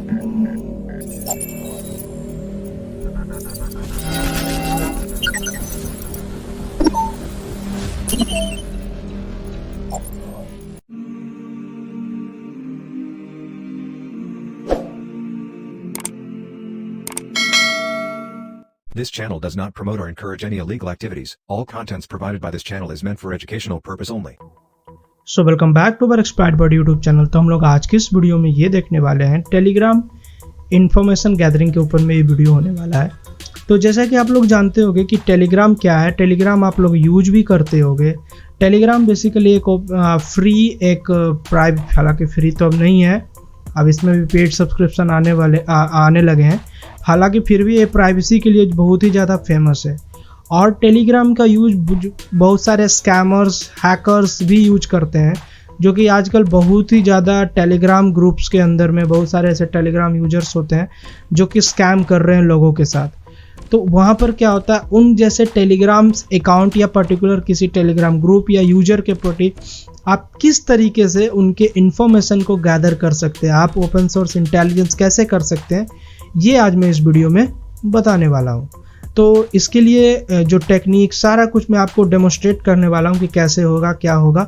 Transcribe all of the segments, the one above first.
This channel does not promote or encourage any illegal activities. All contents provided by this channel is meant for educational purpose only. So welcome back to our expert body YouTube channel. तो हम लोग आज की इस video में ये देखने वाले हैं टेलीग्राम इन्फॉर्मेशन गैदरिंग के ऊपर में ये वीडियो होने वाला है। तो जैसा कि आप लोग जानते होंगे कि टेलीग्राम क्या है, टेलीग्राम आप लोग यूज भी करते होंगे। टेलीग्राम बेसिकली एक फ्री एक प्राइवेट, हालांकि फ्री तो अब नहीं है, अब इसमें भी पेड सब्सक्रिप्शन आने लगे हैं। हालांकि फिर भी ये प्राइवेसी के लिए बहुत ही ज़्यादा फेमस है। और टेलीग्राम का यूज बहुत सारे स्कैमर्स, हैकर्स भी यूज करते हैं, जो कि आजकल बहुत ही ज़्यादा टेलीग्राम ग्रुप्स के अंदर में बहुत सारे ऐसे टेलीग्राम यूजर्स होते हैं जो कि स्कैम कर रहे हैं लोगों के साथ। तो वहाँ पर क्या होता है, उन जैसे टेलीग्राम अकाउंट या पर्टिकुलर किसी टेलीग्राम ग्रुप या यूजर के प्रति आप किस तरीके से उनके इन्फॉर्मेशन को गैदर कर सकते हैं, आप ओपन सोर्स इंटेलिजेंस कैसे कर सकते हैं, ये आज मैं इस वीडियो में बताने वाला हूँ। तो इसके लिए जो टेक्निक सारा कुछ मैं आपको डेमोस्ट्रेट करने वाला हूँ कि कैसे होगा, क्या होगा।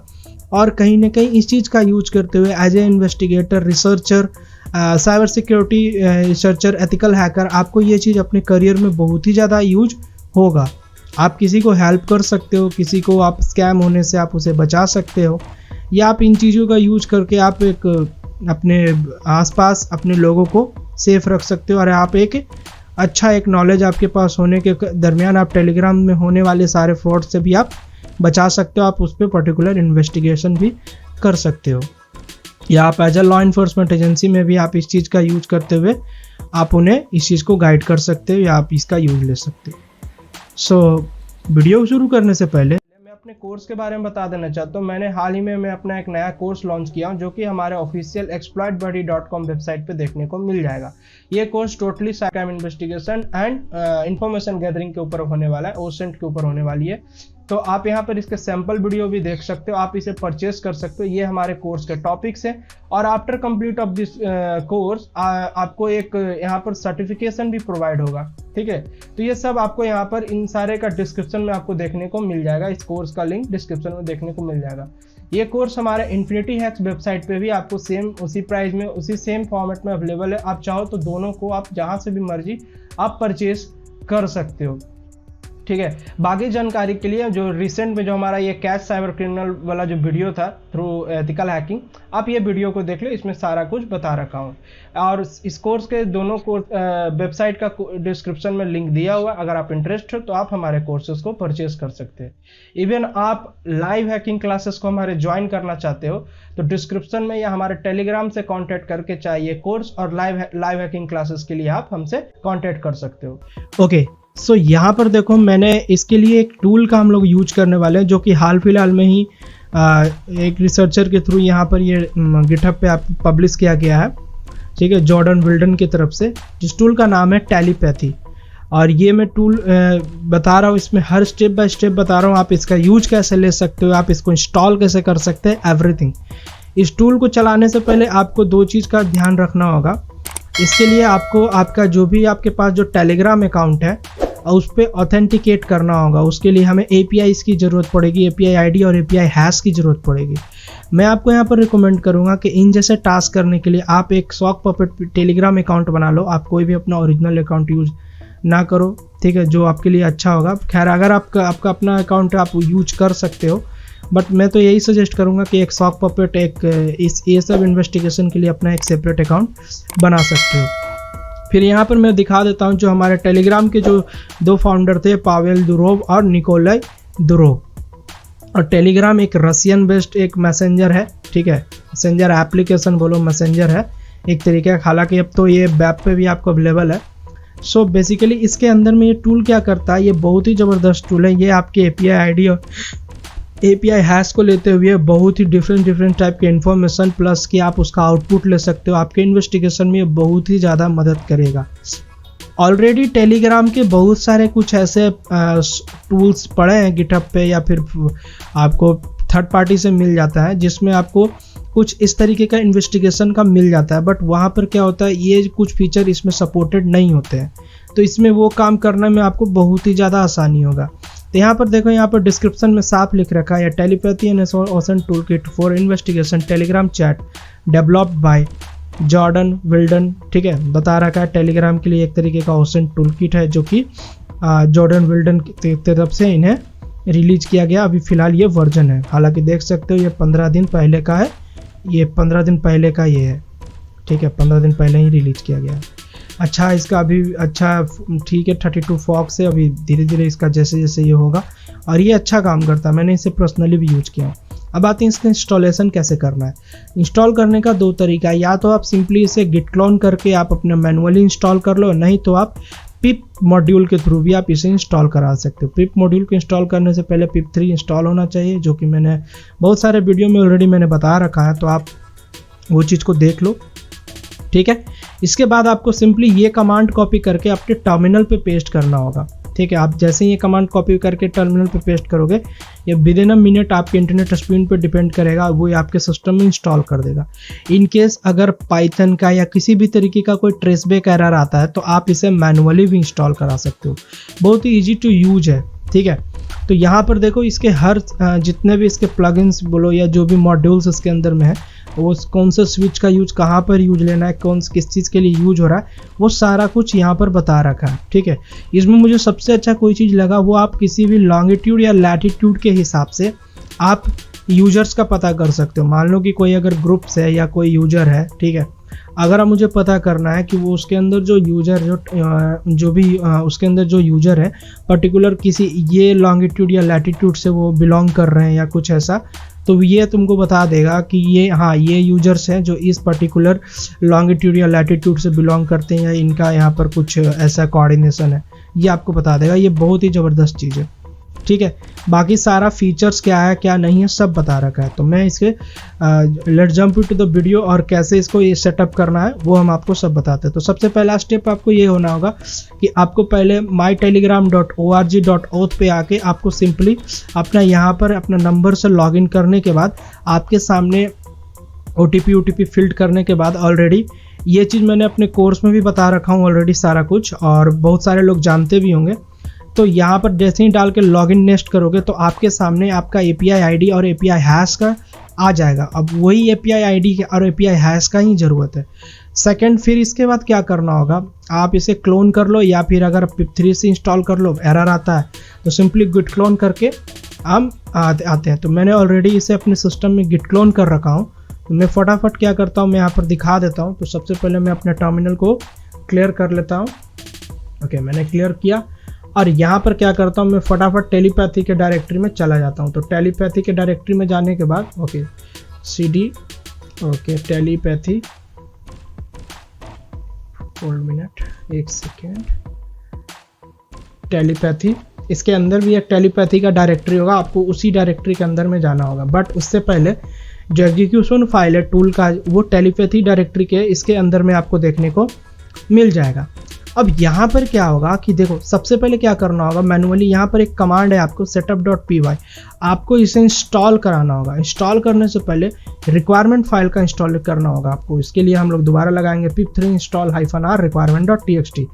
और कहीं ना कहीं इस चीज़ का यूज करते हुए as a investigator, researcher, cyber security researcher, ethical hacker, आपको ये चीज़ अपने करियर में बहुत ही ज़्यादा यूज होगा। आप किसी को हेल्प कर सकते हो, किसी को आप स्कैम होने से आप उसे बचा सकते हो, या आप इन चीज़ों का यूज करके आप एक अपने आसपास अपने लोगों को सेफ रख सकते हो। और आप एक अच्छा एक नॉलेज आपके पास होने के दरमियान आप टेलीग्राम में होने वाले सारे फ्रॉड से भी आप बचा सकते हो, आप उस पर पर्टिकुलर इन्वेस्टिगेशन भी कर सकते हो, या आप as a law enforcement agency में भी आप इस चीज़ का यूज करते हुए आप उन्हें इस चीज़ को गाइड कर सकते हो या आप इसका यूज ले सकते हो। सो वीडियो शुरू करने से पहले मैं अपने कोर्स के बारे में बता देना चाहता हूँ। मैंने हाल ही में मैं अपना एक नया कोर्स लॉन्च किया हूँ, जो कि हमारे ऑफिशियल exploitbuddy.com वेबसाइट पे देखने को मिल जाएगा। ये course totally cyber investigation and information gathering के ऊपर होने वाला है, ओसेंट के ऊपर होने वाली है। तो आप यहाँ पर इसके सैंपल वीडियो भी देख सकते हो, आप इसे परचेस कर सकते हो। ये हमारे कोर्स के टॉपिक्स हैं। और after complete of this course आपको एक यहाँ पर सर्टिफिकेशन भी प्रोवाइड होगा, ठीक है। तो ये सब आपको यहाँ पर इन सारे का डिस्क्रिप्शन में आपको देखने को मिल जाएगा। इस कोर्स का लिंक डिस्क्रिप्शन में देखने को मिल जाएगा। ये कोर्स हमारे इन्फिनिटी हैक्स वेबसाइट पे भी आपको सेम उसी प्राइस में, उसी सेम फॉर्मेट में अवेलेबल है। आप चाहो तो दोनों को आप जहाँ से भी मर्जी आप परचेस कर सकते हो, ठीक है। बाकी जानकारी के लिए जो रिसेंट में जो हमारा ये कैच साइबर क्रिमिनल वाला जो वीडियो था थ्रू एथिकल हैकिंग, आप ये वीडियो को देख लो, इसमें सारा कुछ बता रखा हूँ। और इस कोर्स के दोनों कोर्स वेबसाइट का डिस्क्रिप्शन में लिंक दिया हुआ, अगर आप इंटरेस्ट हो तो आप हमारे कोर्सेज को परचेज कर सकते हैं। इवन आप लाइव हैकिंग क्लासेस को हमारे ज्वाइन करना चाहते हो तो डिस्क्रिप्शन में या हमारे टेलीग्राम से कॉन्टैक्ट करके चाहिए कोर्स और लाइव हैकिंग क्लासेस के लिए आप हमसे कॉन्टैक्ट कर सकते हो। ओके, सो यहाँ पर देखो, मैंने इसके लिए एक टूल का हम लोग यूज करने वाले हैं, जो कि हाल फिलहाल में ही एक रिसर्चर के थ्रू यहाँ पर ये गिटहब पे आप पब्लिश किया गया है, ठीक है, जॉर्डन विल्डन की तरफ से, जिस टूल का नाम है टेलीपैथी। और ये मैं टूल बता रहा हूँ, इसमें हर स्टेप बाय स्टेप बता रहा हूँ, आप इसका यूज कैसे ले सकते हो, आप इसको इंस्टॉल कैसे कर सकते हैं, एवरीथिंग। इस टूल को चलाने से पहले आपको दो चीज़ का ध्यान रखना होगा। इसके लिए आपको आपका जो भी आपके पास जो टेलीग्राम अकाउंट है उस पर ऑथेंटिकेट करना होगा। उसके लिए हमें APIs की ज़रूरत पड़ेगी, API ID और API हैश की ज़रूरत पड़ेगी। मैं आपको यहाँ पर रिकमेंड करूँगा कि इन जैसे टास्क करने के लिए आप एक सॉक पपेट टेलीग्राम अकाउंट बना लो। आप कोई भी अपना ओरिजिनल अकाउंट यूज ना करो, ठीक है, जो आपके लिए अच्छा होगा। खैर, अगर आपका अपना अकाउंट है आप यूज कर सकते हो, बट मैं तो यही सजेस्ट करूँगा कि एक सॉक पपेट ये सब इन्वेस्टिगेशन के लिए अपना एक सेपरेट अकाउंट बना सकते हो। फिर यहाँ पर मैं दिखा देता हूँ जो हमारे टेलीग्राम के जो दो फाउंडर थे, पावेल दुरोव और निकोलाई दुरोव। और टेलीग्राम एक रशियन बेस्ड एक मैसेंजर है, ठीक है, मैसेंजर एप्लीकेशन बोलो, मैसेंजर है एक तरीके का। हालांकि अब तो ये वेब पे भी आपको अवेलेबल है। सो बेसिकली इसके अंदर में ये टूल क्या करता है, ये बहुत ही ज़बरदस्त टूल है। ये आपके API ID और API हैश को लेते हुए बहुत ही डिफरेंट टाइप के इन्फॉर्मेशन प्लस कि आप उसका आउटपुट ले सकते हो, आपके इन्वेस्टिगेशन में बहुत ही ज़्यादा मदद करेगा। ऑलरेडी टेलीग्राम के बहुत सारे कुछ ऐसे टूल्स पड़े हैं गिटहब पे, या फिर आपको थर्ड पार्टी से मिल जाता है, जिसमें आपको कुछ इस तरीके का इन्वेस्टिगेशन का मिल जाता है। बट वहाँ पर क्या होता है, ये कुछ फीचर इसमें सपोर्टेड नहीं होते हैं, तो इसमें वो काम करने में आपको बहुत ही ज़्यादा आसानी होगा। तो यहाँ पर देखो, यहाँ पर डिस्क्रिप्शन में साफ लिख रखा है Telepathy and OSINT toolkit for investigation Telegram chat developed by Jordan Wildon. ठीक है, बता रखा है टेलीग्राम के लिए एक तरीके का ऑसन टूल किट है, जो कि जॉर्डन विल्डन की तरफ से इन्हें रिलीज किया गया। अभी फिलहाल ये वर्जन है, हालांकि देख सकते हो ये 15 दिन पहले का है, ये 15 दिन पहले का ये है। ठीक है, 15 दिन पहले ही रिलीज किया गया है। अच्छा, इसका अभी अच्छा ठीक है 32 फॉक्स से अभी धीरे धीरे इसका जैसे जैसे ये होगा, और ये अच्छा काम करता है, मैंने इसे पर्सनली भी यूज किया। अब आते हैं इसका इंस्टॉलेशन कैसे करना है। इंस्टॉल करने का दो तरीका है, या तो आप सिंपली इसे गिट क्लोन करके आप अपने मैनुअली इंस्टॉल कर लो, नहीं तो आप पिप मॉड्यूल के थ्रू भी आप इसे इंस्टॉल करा सकते हो। पिप मॉड्यूल को इंस्टॉल करने से पहले पिप 3 इंस्टॉल होना चाहिए, जो कि मैंने बहुत सारे वीडियो में ऑलरेडी मैंने बता रखा है, तो आप वो चीज़ को देख लो। ठीक है, इसके बाद आपको सिंपली ये कमांड कॉपी करके अपने टर्मिनल पे पेस्ट करना होगा। ठीक है, आप जैसे ही ये कमांड कॉपी करके टर्मिनल पे पेस्ट करोगे, ये विद इन अ मिनट आपके इंटरनेट स्पीड पे डिपेंड करेगा, वो आपके सिस्टम में इंस्टॉल कर देगा। इन केस अगर पाइथन का या किसी भी तरीके का कोई ट्रेसबैक एरर आता है, तो आप इसे मैनुअली भी इंस्टॉल करा सकते हो, बहुत ही ईजी टू यूज है। ठीक है, तो यहाँ पर देखो, इसके हर जितने भी इसके प्लगइन्स बोलो या जो भी मॉड्यूल्स इसके अंदर में है, वो कौन सा स्विच का यूज कहाँ पर यूज लेना है, किस चीज़ के लिए यूज हो रहा है, वो सारा कुछ यहाँ पर बता रखा है। ठीक है, इसमें मुझे सबसे अच्छा कोई चीज़ लगा, वो आप किसी भी लॉन्गिट्यूड या लैटिट्यूड के हिसाब से आप यूजर्स का पता कर सकते हो। मान लो कि कोई अगर ग्रुप्स है या कोई यूजर है, ठीक है, अगर मुझे पता करना है कि वो उसके अंदर जो यूजर जो भी उसके अंदर जो यूजर है पर्टिकुलर किसी ये लॉन्गिट्यूड या लैटिट्यूड से वो बिलोंग कर रहे हैं या कुछ ऐसा, तो ये तुमको बता देगा कि ये यूजर्स हैं जो इस पर्टिकुलर लॉन्गिट्यूड या लैटिट्यूड से बिलोंग करते हैं, या इनका यहाँ पर कुछ ऐसा कोऑर्डिनेशन है, ये आपको बता देगा। ये बहुत ही ज़बरदस्त चीज़ है। ठीक है, बाकी सारा फीचर्स क्या है क्या नहीं है सब बता रखा है। तो मैं इसके let's jump into the video, और कैसे इसको ये सेटअप करना है वो हम आपको सब बताते हैं। तो सबसे पहला स्टेप आपको ये होना होगा कि आपको पहले mytelegram.org.auth पे आके आपको सिंपली अपना यहाँ पर अपना नंबर से लॉगिन करने के बाद आपके सामने OTP फिल्ड करने के बाद, ऑलरेडी ये चीज़ मैंने अपने कोर्स में भी बता रखा हूँ ऑलरेडी सारा कुछ, और बहुत सारे लोग जानते भी होंगे। तो यहाँ पर जैसे ही डाल के लॉगिन नेक्स्ट करोगे, तो आपके सामने आपका API ID और API हैश का आ जाएगा। अब वही API ID और API हैश का ही ज़रूरत है। सेकंड, फिर इसके बाद क्या करना होगा, आप इसे क्लोन कर लो, या फिर अगर pip3 से इंस्टॉल कर लो, एरर आता है तो सिंपली गिट क्लोन करके हम आते हैं। तो मैंने ऑलरेडी इसे अपने सिस्टम में गिट क्लोन कर रखा हूँ, तो मैं फटाफट क्या करता हूँ, मैं यहाँ पर दिखा देता हूँ। तो सबसे पहले मैं अपने टर्मिनल को क्लियर कर लेता हूँ। ओके, मैंने क्लियर किया, और यहाँ पर क्या करता हूँ, मैं फटाफट टेलीपैथी के डायरेक्टरी में चला जाता हूँ। तो टेलीपैथी के डायरेक्टरी में जाने के बाद okay CD okay telepathy, hold minute एक सेकेंड, टेलीपैथी, इसके अंदर भी एक टेलीपैथी का डायरेक्टरी होगा, आपको उसी डायरेक्टरी के अंदर में जाना होगा। बट उससे पहले जो एग्जीक्यूशन फाइल है टूल का, वो टेलीपैथी डायरेक्टरी के इसके अंदर में आपको देखने को मिल जाएगा। अब यहाँ पर क्या होगा कि देखो, सबसे पहले क्या करना होगा, मैनुअली यहाँ पर एक कमांड है आपको setup.py, आपको इसे इंस्टॉल कराना होगा। इंस्टॉल करने से पहले रिक्वायरमेंट फाइल का इंस्टॉल करना होगा आपको। इसके लिए हम लोग दोबारा लगाएंगे pip3 install -r requirement.txt,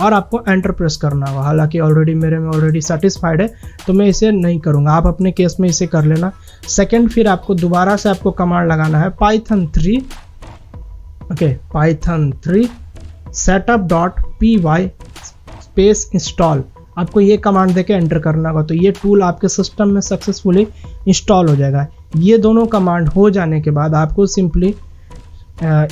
और आपको एंटर प्रेस करना होगा। हालांकि ऑलरेडी मेरे में ऑलरेडी सेटिस्फाइड है, तो मैं इसे नहीं करूँगा, आप अपने केस में इसे कर लेना। सेकेंड, फिर आपको दोबारा से आपको कमांड लगाना है python 3 setup.py स्पेस इंस्टॉल, आपको ये कमांड देके एंटर करना होगा। तो ये टूल आपके सिस्टम में सक्सेसफुली इंस्टॉल हो जाएगा। ये दोनों कमांड हो जाने के बाद आपको सिंपली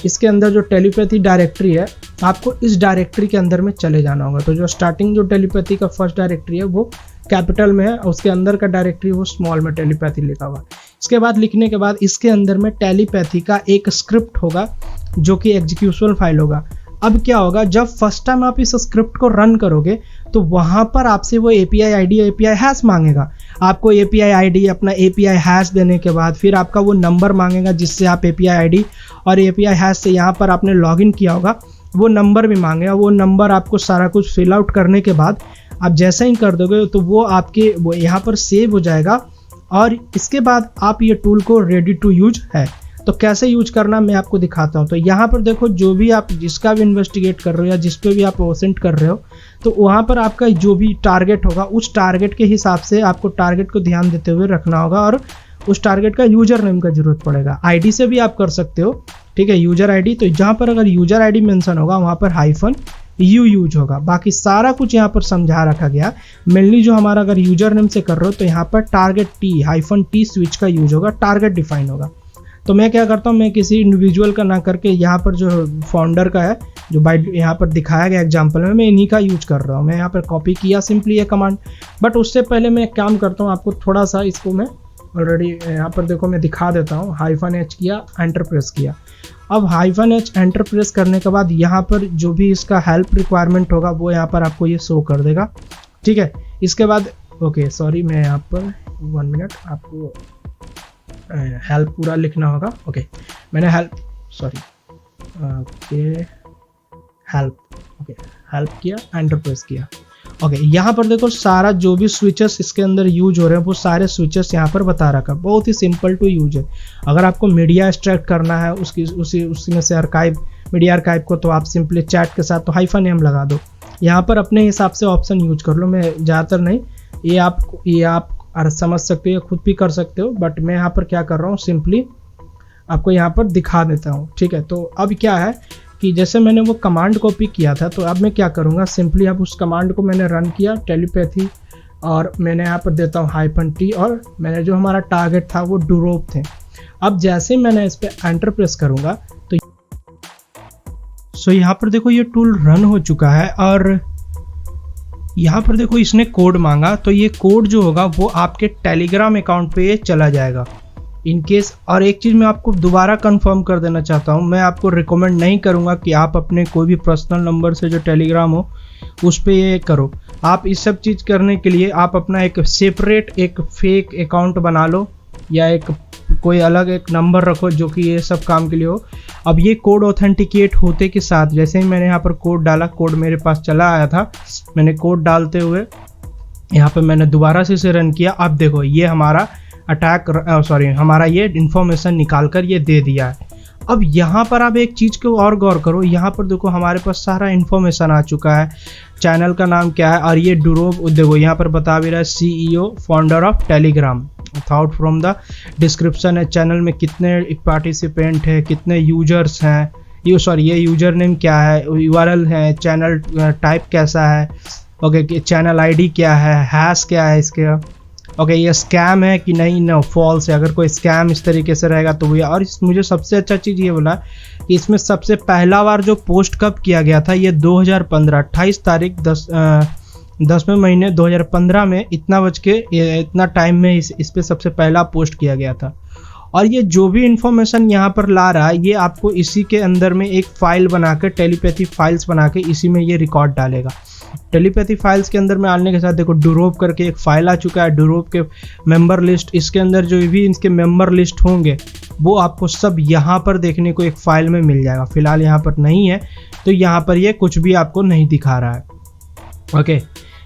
इसके अंदर जो टेलीपैथी डायरेक्टरी है, आपको इस डायरेक्टरी के अंदर में चले जाना होगा। तो जो स्टार्टिंग जो टेलीपैथी का फर्स्ट डायरेक्टरी है वो कैपिटल में है, उसके अंदर का डायरेक्टरी वो स्मॉल में टेलीपैथी लिखा हुआ। इसके बाद लिखने के बाद इसके अंदर में टेलीपैथी का एक स्क्रिप्ट होगा जो कि एग्जीक्यूशन फाइल होगा। अब क्या होगा, जब फर्स्ट टाइम आप इस स्क्रिप्ट को रन करोगे तो वहाँ पर आपसे वो API ID API हैश मांगेगा। आपको API ID अपना API हैश देने के बाद फिर आपका वो नंबर मांगेगा जिससे आप API ID और API हैश से यहाँ पर आपने लॉगिन किया होगा, वो नंबर भी मांगेगा। वो नंबर आपको सारा कुछ फिल आउट करने के बाद आप जैसा ही कर दोगे तो वो आपके वो यहाँ पर सेव हो जाएगा, और इसके बाद आप ये टूल को रेडी टू यूज है। तो कैसे यूज करना मैं आपको दिखाता हूँ। तो यहाँ पर देखो, जो भी आप जिसका भी इन्वेस्टिगेट कर रहे हो या जिस पे भी आप ओसेंट कर रहे हो, तो वहाँ पर आपका जो भी टारगेट होगा उस टारगेट के हिसाब से आपको टारगेट को ध्यान देते हुए रखना होगा, और उस टारगेट का यूजर नेम का जरूरत पड़ेगा। आईडी से भी आप कर सकते हो, ठीक है, यूजर आईडी। तो जहाँ पर अगर यूजर आईडी मेंशन होगा वहाँ पर -u यूज होगा। बाकी सारा कुछ यहाँ पर समझा रखा गया। मेनली जो हमारा अगर यूजर नेम से कर रहे हो तो यहाँ पर टारगेट -t स्विच का यूज होगा, टारगेट डिफाइन होगा। तो मैं क्या करता हूँ, मैं किसी इंडिविजुअल का ना करके यहाँ पर जो फाउंडर का है, जो बाय यहाँ पर दिखाया गया एग्जांपल में, मैं इन्हीं का यूज कर रहा हूँ। मैं यहाँ पर कॉपी किया सिंपली ये कमांड। बट उससे पहले मैं एक काम करता हूँ, आपको थोड़ा सा इसको मैं ऑलरेडी यहाँ पर देखो मैं दिखा देता हूँ। -h किया, एंटर प्रेस किया। अब -h एंटर प्रेस करने के बाद यहाँ पर जो भी इसका हेल्प रिक्वायरमेंट होगा वो यहाँ पर आपको ये शो कर देगा, ठीक है। इसके बाद ओके सॉरी, मैं यहाँ पर 1 मिनट, आपको हेल्प पूरा लिखना होगा। ओके, मैंने हेल्प किया, एंटर प्रेस किया। ओके, यहाँ पर देखो सारा जो भी स्विचेस इसके अंदर यूज हो रहे हैं वो सारे स्विचेस यहाँ पर बता रखा। बहुत ही सिंपल टू यूज है। अगर आपको मीडिया एक्सट्रैक्ट करना है उसी में से मीडिया आर्काइव को, तो आप सिंपली चैट के साथ तो -m लगा दो। यहाँ पर अपने हिसाब से ऑप्शन यूज कर लो, मैं ज़्यादातर नहीं, ये आप समझ सकते हो, खुद भी कर सकते हो। बट मैं यहाँ पर क्या कर रहा हूँ, सिंपली आपको यहाँ पर दिखा देता हूँ, ठीक है। तो अब क्या है कि जैसे मैंने वो कमांड कॉपी किया था, तो अब मैं क्या करूँगा, सिंपली अब उस कमांड को मैंने रन किया, टेलीपैथी, और मैंने यहाँ पर देता हूँ -t, और मैंने जो हमारा टारगेट था वो डुरोप थे। अब जैसे मैंने इस पर एंटर प्रेस करूँगा तो यहाँ पर देखो ये टूल रन हो चुका है, और यहाँ पर देखो इसने कोड मांगा। तो ये कोड जो होगा वो आपके टेलीग्राम अकाउंट पे ये चला जाएगा इन केस। और एक चीज़ मैं आपको दोबारा कंफर्म कर देना चाहता हूँ, मैं आपको रिकमेंड नहीं करूँगा कि आप अपने कोई भी पर्सनल नंबर से जो टेलीग्राम हो उस पर ये करो। आप इस सब चीज़ करने के लिए आप अपना एक सेपरेट एक फेक अकाउंट बना लो, या एक कोई अलग एक नंबर रखो जो कि ये सब काम के लिए हो। अब ये कोड ऑथेंटिकेट होते के साथ, जैसे ही मैंने यहाँ पर कोड डाला, कोड मेरे पास चला आया था, मैंने कोड डालते हुए यहाँ पे मैंने दोबारा से इसे रन किया। अब देखो ये हमारा हमारा ये इन्फॉर्मेशन निकाल कर ये दे दिया है। अब यहाँ पर आप एक चीज़ को और गौर करो, यहाँ पर देखो हमारे पास सारा इन्फॉर्मेशन आ चुका है। चैनल का नाम क्या है, और ये डुरोप देखो यहाँ पर बता भी रहा है CEO founder of Telegram. Out from the description है, चैनल में कितने पार्टिसिपेंट है, कितने यूजर्स हैं, ये यूजर नेम क्या है, URL है, चैनल टाइप कैसा है, ओके, चैनल ID क्या है, हैश क्या है इसके, ओके, ये स्कैम है कि नहीं, नो फॉल्स है। अगर कोई स्कैम इस तरीके से रहेगा तो वो, और मुझे सबसे अच्छा चीज़ ये बोला कि इसमें सबसे पहला बार जो पोस्ट कब किया गया था, ये 2015 28 तारीख 10वें महीने 2015 में इतना टाइम में इस पे सबसे पहला पोस्ट किया गया था। और ये जो भी इंफॉर्मेशन यहाँ पर ला रहा है, ये आपको इसी के अंदर में एक फाइल बना के, टेलीपैथी फाइल्स बना के इसी में ये रिकॉर्ड डालेगा। टेलीपैथी फाइल्स के अंदर में आने के साथ देखो डुरोप करके एक फाइल आ चुका है, डुरोप के मेंबर लिस्ट। इसके अंदर जो भी इनके मेंबर लिस्ट होंगे वो आपको सब यहाँ पर देखने को एक फाइल में मिल जाएगा। फिलहाल यहाँ पर नहीं है, तो यहाँ पर ये कुछ भी आपको नहीं दिखा रहा है, ओके।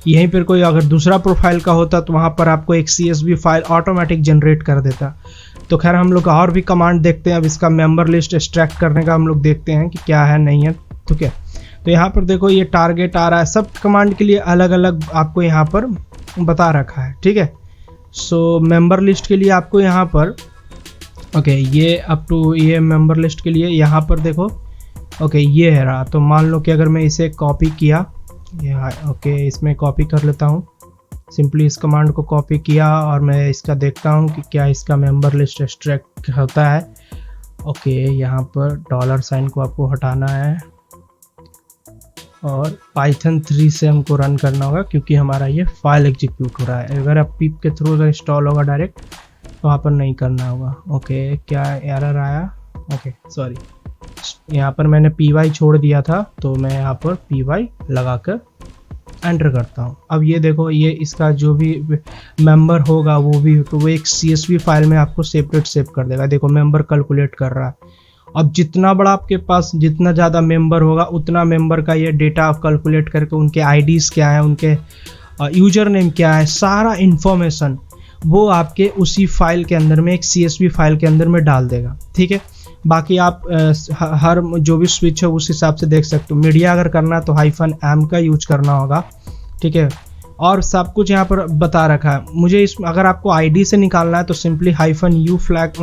यहीं पर कोई अगर दूसरा प्रोफाइल का होता तो वहाँ पर आपको एक CSV फाइल ऑटोमेटिक जनरेट कर देता। तो खैर हम लोग और भी कमांड देखते हैं। अब इसका मेंबर लिस्ट एक्सट्रैक्ट करने का हम लोग देखते हैं कि क्या है नहीं है, ठीक है। तो यहाँ पर देखो ये टारगेट आ रहा है, सब कमांड के लिए अलग अलग आपको यहाँ पर बता रखा है, ठीक है। सो मेंबर लिस्ट के लिए आपको यहाँ पर ओके, ये अप टू ये मेंबर लिस्ट के लिए यहाँ पर देखो, ओके, ये है रहा। तो मान लो कि अगर मैं इसे कॉपी किया, ओके, इसमें कॉपी कर लेता हूँ, सिंपली इस कमांड को कॉपी किया, और मैं इसका देखता हूँ कि क्या इसका मेंबर लिस्ट एक्सट्रैक्ट होता है। ओके, यहाँ पर $साइन को आपको हटाना है, और Python 3 से हमको रन करना होगा क्योंकि हमारा ये फाइल एग्जीक्यूट हो रहा है। अगर आप पिप के थ्रू इंस्टॉल होगा डायरेक्ट तो वहाँ पर नहीं करना होगा। ओके, क्या एरर आया, ओके सॉरी, यहाँ पर मैंने py छोड़ दिया था, तो मैं यहाँ पर py लगाकर एंटर करता हूँ। अब ये देखो, ये इसका जो भी मेंबर होगा वो भी, तो वो एक CSV फाइल में आपको सेपरेट सेव कर देगा। देखो मेंबर कैलकुलेट कर रहा है। अब जितना बड़ा आपके पास जितना ज़्यादा मेंबर होगा उतना मेंबर का ये डेटा आप कैलकुलेट करके उनके IDs क्या है, उनके यूजर नेम क्या है, सारा इन्फॉर्मेशन वो आपके उसी फाइल के अंदर में एक CSV फाइल के अंदर में डाल देगा। ठीक है, बाकी आप हर जो भी स्विच है उस हिसाब से देख सकते हो। मीडिया अगर करना है तो -m का यूज करना होगा। ठीक है, और सब कुछ यहाँ पर बता रखा है। मुझे इस अगर आपको ID से निकालना है तो सिंपली -u फ्लैग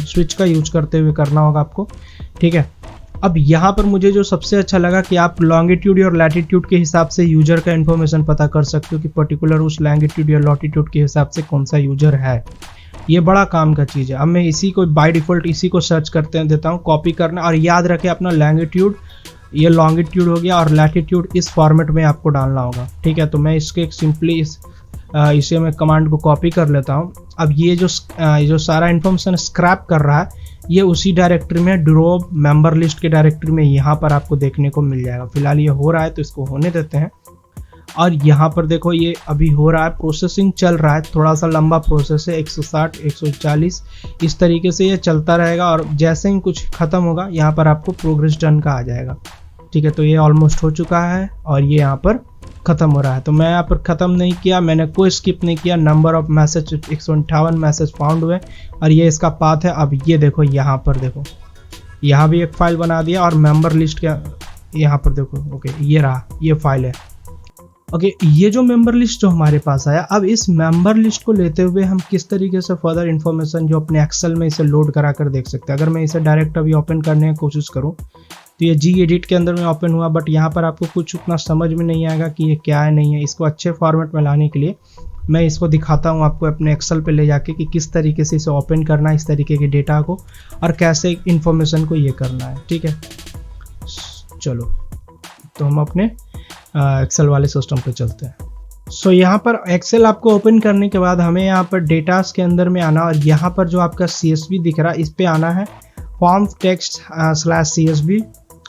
स्विच का यूज करते हुए करना होगा आपको। ठीक है, अब यहाँ पर मुझे जो सबसे अच्छा लगा कि आप लॉन्गिट्यूड और लैटिट्यूड के हिसाब से यूजर का इन्फॉर्मेशन पता कर सकते हो कि पर्टिकुलर उस लॉन्गिट्यूड या लैटिट्यूड के हिसाब से कौन सा यूजर है। ये बड़ा काम का चीज़ है। अब मैं इसी को बाय डिफ़ॉल्ट इसी को सर्च करते देता हूँ, कॉपी करना, और याद रखें अपना लॉन्गिट्यूड, ये लॉन्गिट्यूड हो गया, और लैटिट्यूड इस फॉर्मेट में आपको डालना होगा। ठीक है, तो मैं इसके सिंपली इसे मैं कमांड को कॉपी कर लेता हूँ। अब ये जो सारा इन्फॉर्मेशन स्क्रैप कर रहा है ये उसी डायरेक्टरी में ड्रॉप मेंबर लिस्ट के डायरेक्टरी में यहाँ पर आपको देखने को मिल जाएगा। फिलहाल ये हो रहा है तो इसको होने देते हैं। और यहाँ पर देखो ये अभी हो रहा है, प्रोसेसिंग चल रहा है, थोड़ा सा लंबा प्रोसेस है, 160 140 इस तरीके से ये चलता रहेगा। और जैसे ही कुछ ख़त्म होगा यहाँ पर आपको प्रोग्रेस डन का आ जाएगा। ठीक है, तो ये ऑलमोस्ट हो चुका है और ये यहाँ पर ख़त्म हो रहा है। तो मैं यहाँ पर ख़त्म नहीं किया, मैंने कोई स्किप नहीं किया। Number of message 158 message found हुए और ये इसका पाथ है। अब ये देखो यहाँ पर देखो, यहाँ भी एक फ़ाइल बना दिया और मेंबर लिस्ट का यहाँ पर देखो। ओके, ये रहा, ये फाइल है। ओके, ये जो मेंबर लिस्ट जो हमारे पास आया, अब इस मेंबर लिस्ट को लेते हुए हम किस तरीके से फर्दर इन्फॉर्मेशन जो अपने एक्सेल में इसे लोड करा कर देख सकते हैं। अगर मैं इसे डायरेक्ट अभी ओपन करने की कोशिश करूँ तो ये gedit के अंदर में ओपन हुआ, बट यहाँ पर आपको कुछ उतना समझ में नहीं आएगा कि ये क्या है नहीं है। इसको अच्छे फॉर्मेट में लाने के लिए मैं इसको दिखाता हूँ आपको अपने एक्सेल पे ले जाके कि किस तरीके से इसे ओपन करना है, इस तरीके के डेटा को, और कैसे इन्फॉर्मेशन को ये करना है। ठीक है, चलो तो हम अपने एक्सेल वाले सिस्टम पे चलते हैं। सो यहाँ पर एक्सेल आपको ओपन करने के बाद हमें यहाँ पर डेटास के अंदर में आना, और यहाँ पर जो आपका CSV दिख रहा है इस पे आना है, फॉर्म टेक्स्ट /CSV।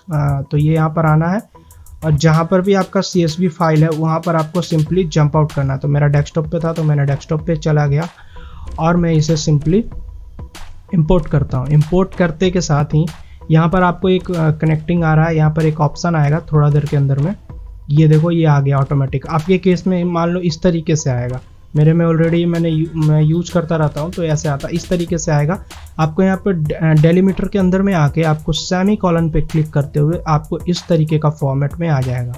तो ये यहाँ पर आना है, और जहाँ पर भी आपका CSV फाइल है वहाँ पर आपको सिंपली जंप आउट करना है। तो मेरा डेस्कटॉप पे था तो मैंने डेस्कटॉप पे चला गया और मैं इसे सिंपली इंपोर्ट करता हूँ। इंपोर्ट करते के साथ ही यहाँ पर आपको एक कनेक्टिंग आ रहा है, यहाँ पर एक ऑप्शन आएगा थोड़ा देर के अंदर में, ये देखो ये आ गया ऑटोमेटिक। आपके केस में मान लो इस तरीके से आएगा, मेरे में ऑलरेडी मैं यूज करता रहता हूँ तो ऐसे आता, इस तरीके से आएगा। आपको यहाँ पर डेलीमीटर के अंदर में आके आपको सेमी कॉलन पे क्लिक करते हुए आपको इस तरीके का फॉर्मेट में आ जाएगा।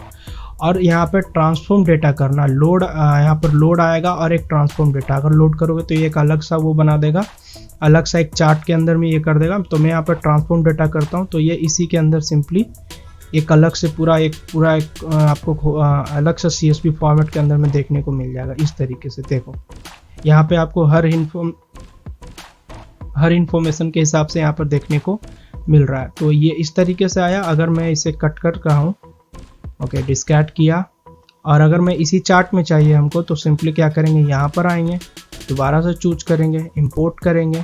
और यहाँ पर ट्रांसफॉर्म डेटा करना, लोड यहाँ पर लोड आएगा और एक ट्रांसफॉर्म डेटा अगर लोड करोगे तो ये एक अलग सा वो बना देगा, अलग सा एक चार्ट के अंदर में ये कर देगा। तो मैं यहाँ पर ट्रांसफॉर्म डेटा करता हूँ तो ये इसी के अंदर सिंपली एक अलग से पूरा एक आपको अलग सा CSV फॉर्मेट के अंदर में देखने को मिल जाएगा। इस तरीके से देखो यहाँ पे आपको हर इन्फॉर्मेशन के हिसाब से यहाँ पर देखने को मिल रहा है। तो ये इस तरीके से आया। अगर मैं इसे कट कर रहा हूँ, ओके, डिस्कैट किया, और अगर मैं इसी चार्ट में चाहिए हमको तो सिंपली क्या करेंगे, यहाँ पर आएंगे, दोबारा से चूज करेंगे, इंपोर्ट करेंगे,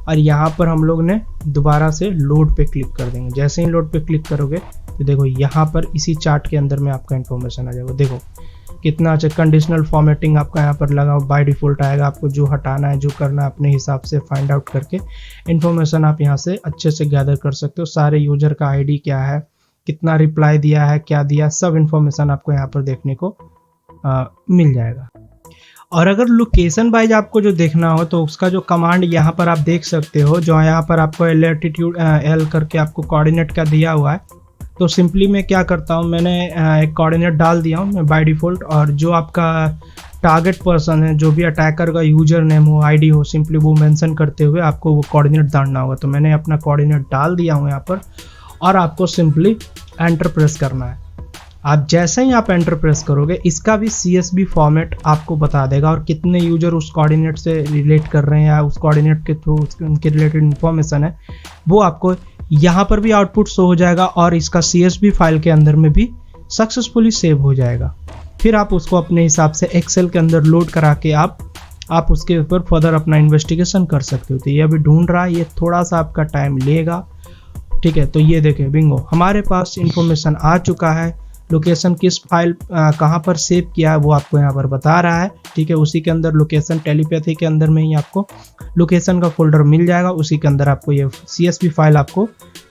और यहाँ पर हम लोग ने दोबारा से लोड पे क्लिक कर देंगे। जैसे ही लोड पे क्लिक करोगे तो देखो यहाँ पर इसी चार्ट के अंदर में आपका इन्फॉर्मेशन आ जाएगा। देखो कितना अच्छा कंडीशनल फॉर्मेटिंग आपका यहाँ पर लगा, बाय डिफ़ॉल्ट आएगा। आपको जो हटाना है, जो करना है, अपने हिसाब से फाइंड आउट करके इन्फॉर्मेशन आप यहाँ से अच्छे से गैदर कर सकते हो। सारे यूजर का ID क्या है, कितना रिप्लाई दिया है, क्या दिया, सब इन्फॉर्मेशन आपको यहाँ पर देखने को मिल जाएगा। और अगर लोकेशन वाइज आपको जो देखना हो तो उसका जो कमांड यहाँ पर आप देख सकते हो, जो यहाँ पर आपको लैटिट्यूड L करके आपको कोऑर्डिनेट का दिया हुआ है। तो सिंपली मैं क्या करता हूँ, मैंने एक कोऑर्डिनेट डाल दिया हूँ मैं बाय डिफ़ॉल्ट, और जो आपका टारगेट पर्सन है, जो भी अटैकर का यूजर नेम हो, ID हो, सिंपली वो मेंशन करते हुए आपको वो कोऑर्डिनेट डालना होगा। तो मैंने अपना कोऑर्डिनेट डाल दिया हूँ यहाँ पर, और आपको सिंपली एंटर प्रेस करना है। आप जैसे ही आप एंटर प्रेस करोगे इसका भी CSV फॉर्मेट आपको बता देगा, और कितने यूजर उस कोऑर्डिनेट से रिलेट कर रहे हैं या उस कोऑर्डिनेट के थ्रू उनके रिलेटेड इन्फॉर्मेशन है वो आपको यहाँ पर भी आउटपुट शो हो जाएगा, और इसका CSV फाइल के अंदर में भी सक्सेसफुली सेव हो जाएगा। फिर आप उसको अपने हिसाब से एक्सेल के अंदर लोड करा के आप उसके ऊपर फर्दर अपना इन्वेस्टिगेशन कर सकते हो। तो ये अभी ढूंढ रहा है, ये थोड़ा सा आपका टाइम लेगा। ठीक है, तो ये देखें बिंगो, हमारे पास इन्फॉर्मेशन आ चुका है। लोकेशन किस फाइल कहाँ पर सेव किया है वो आपको यहाँ पर बता रहा है। ठीक है, उसी के अंदर लोकेशन टेलीपैथी के अंदर में ही आपको लोकेशन का फोल्डर मिल जाएगा, उसी के अंदर आपको ये CSV फाइल आपको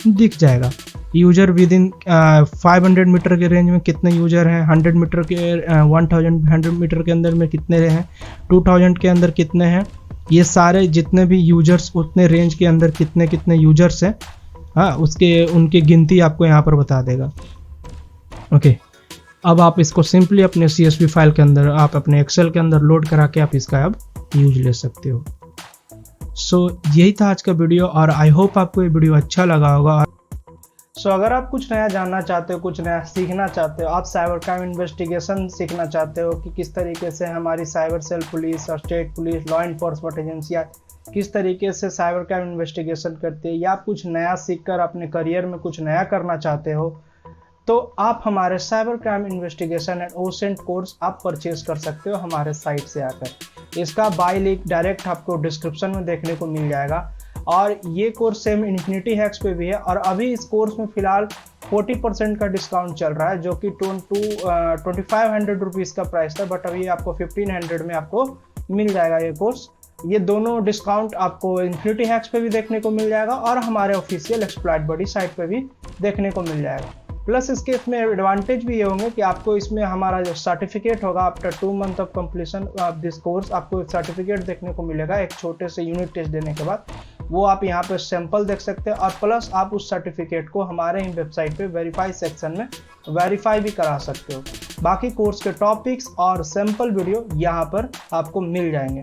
दिख जाएगा। यूजर विद इन 500 मीटर के रेंज में कितने यूजर हैं, 100 मीटर के 1000 मीटर के अंदर में कितने हैं, 2000 के अंदर कितने हैं, ये सारे जितने भी यूजर्स उतने रेंज के अंदर कितने कितने यूजर्स हैं, हाँ उसके उनकी गिनती आपको यहाँ पर बता देगा। ओके, अब आप इसको सिंपली अपने CSV फाइल के अंदर आप अपने एक्सेल के अंदर लोड करा के आप इसका अब यूज ले सकते हो। सो यही था आज का वीडियो और आई होप आपको ये वीडियो अच्छा लगा होगा। सो अगर आप कुछ नया जानना चाहते हो, कुछ नया सीखना चाहते हो, आप साइबर क्राइम इन्वेस्टिगेशन सीखना चाहते हो कि किस तरीके से हमारी साइबर सेल पुलिस और स्टेट पुलिस, लॉ इन्फोर्समेंट एजेंसियाँ किस तरीके से साइबर क्राइम इन्वेस्टिगेशन करती है, या आप कुछ नया सीखकर अपने करियर में कुछ नया करना चाहते हो, तो आप हमारे cyber crime investigation and OSINT course आप परचेज कर सकते हो हमारे साइट से आकर। इसका बाय लिंक डायरेक्ट आपको डिस्क्रिप्शन में देखने को मिल जाएगा। और ये कोर्स सेम इन्फिनिटी हैक्स पे भी है और अभी इस कोर्स में फ़िलहाल 40% का डिस्काउंट चल रहा है, जो कि 2500 रुपीज़ का प्राइस था, बट अभी आपको 1500 में आपको मिल जाएगा ये कोर्स। ये दोनों डिस्काउंट आपको इन्फिनिटी हैक्स पे भी देखने को मिल जाएगा और हमारे ऑफिशियल एक्सप्लॉइट बडी साइट पे भी देखने को मिल जाएगा। प्लस इसके इसमें एडवांटेज भी ये होंगे कि आपको इसमें हमारा जो सर्टिफिकेट होगा after 2 month of completion of this course, आपको एक सर्टिफिकेट देखने को मिलेगा एक छोटे से यूनिट टेस्ट देने के बाद। वो आप यहाँ पे सैंपल देख सकते हैं और प्लस आप उस सर्टिफिकेट को हमारे ही वेबसाइट पे वेरीफाई सेक्शन में वेरीफाई भी करा सकते हो। बाकी कोर्स के टॉपिक्स और सैंपल वीडियो यहाँ पर आपको मिल जाएंगे।